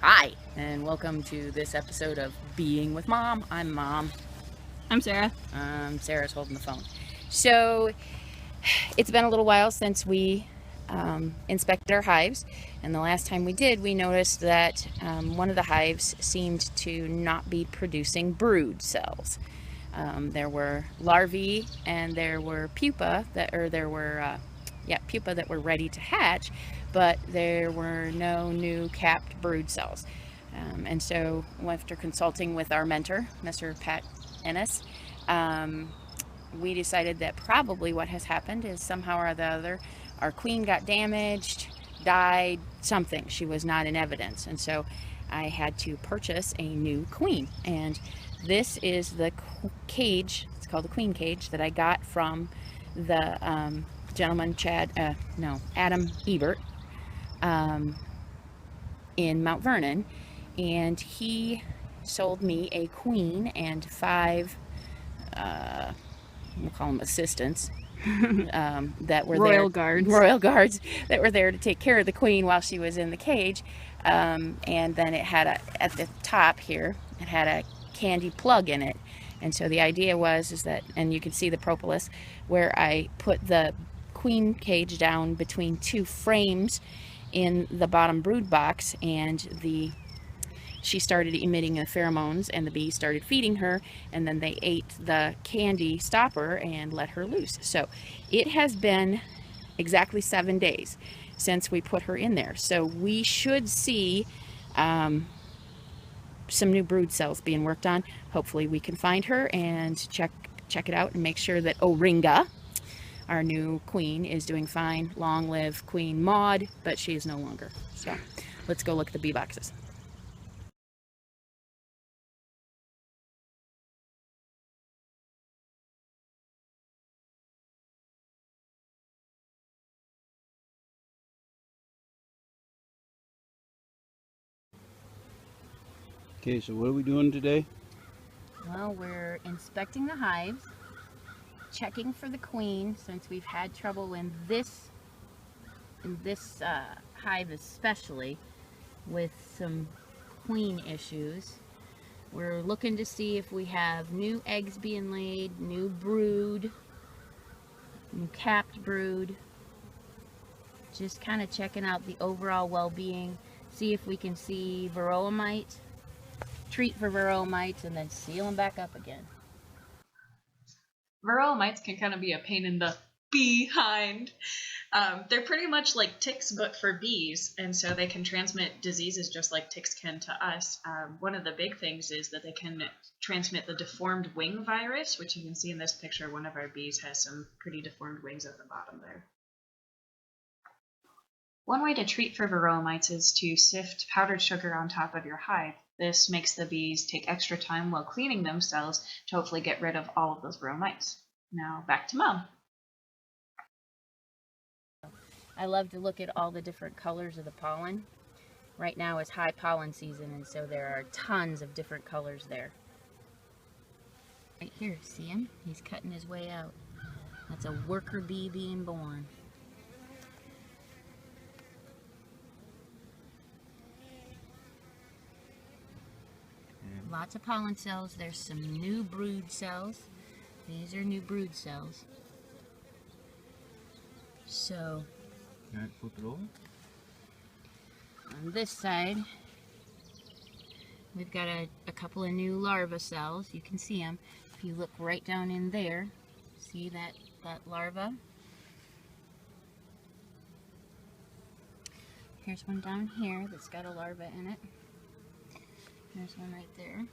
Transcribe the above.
Hi, and welcome to this episode of Being with Mom. I'm Mom. I'm Sarah. Sarah's holding the phone. So, it's been a little while since we inspected our hives, and the last time we did, we noticed that one of the hives seemed to not be producing brood cells. There were larvae and there were pupa pupa that were ready to hatch, but there were no new capped brood cells. And so, after consulting with our mentor, Mr. Pat Ennis, we decided that probably what has happened is somehow or the other our queen got damaged, died, something. She was not in evidence. And so I had to purchase a new queen. And this is the cage, it's called the queen cage, that I got from the gentleman, Adam Ebert, in Mount Vernon. And he sold me a queen and five, we'll call them assistants, that were Royal there, Guards. royal guards that were there to take care of the queen while she was in the cage. And then it had at the top here, it had a candy plug in it. And so the idea is that, and you can see the propolis where I put the queen cage down between two frames in the bottom brood box, and she started emitting the pheromones and the bees started feeding her, and then they ate the candy stopper and let her loose. So it has been exactly 7 days since we put her in there. So we should see some new brood cells being worked on. Hopefully we can find her and check it out and make sure that Oringa, our new queen, is doing fine. Long live Queen Maud, but she is no longer. So let's go look at the bee boxes. Okay, so what are we doing today? Well, we're inspecting the hives, checking for the queen, since we've had trouble in this hive especially with some queen issues. We're looking to see if we have new eggs being laid, new brood, new capped brood. Just kind of checking out the overall well-being, see if we can see Varroa mites, treat for Varroa mites, and then seal them back up again. Varroa mites can kind of be a pain in the behind. They're pretty much like ticks, but for bees, and so they can transmit diseases just like ticks can to us. One of the big things is that they can transmit the deformed wing virus, which you can see in this picture. One of our bees has some pretty deformed wings at the bottom there. One way to treat for Varroa mites is to sift powdered sugar on top of your hive. This makes the bees take extra time while cleaning themselves to hopefully get rid of all of those Varroa mites. Now back to Mom. I love to look at all the different colors of the pollen. Right now is high pollen season, and so there are tons of different colors there. Right here, see him? He's cutting his way out. That's a worker bee being born. Lots of pollen cells. There's some new brood cells. These are new brood cells. So, Can I flip it over? on this side, we've got a couple of new larva cells. You can see them. If you look right down in there, see that larva? Here's one down here that's got a larva in it. There's one right there.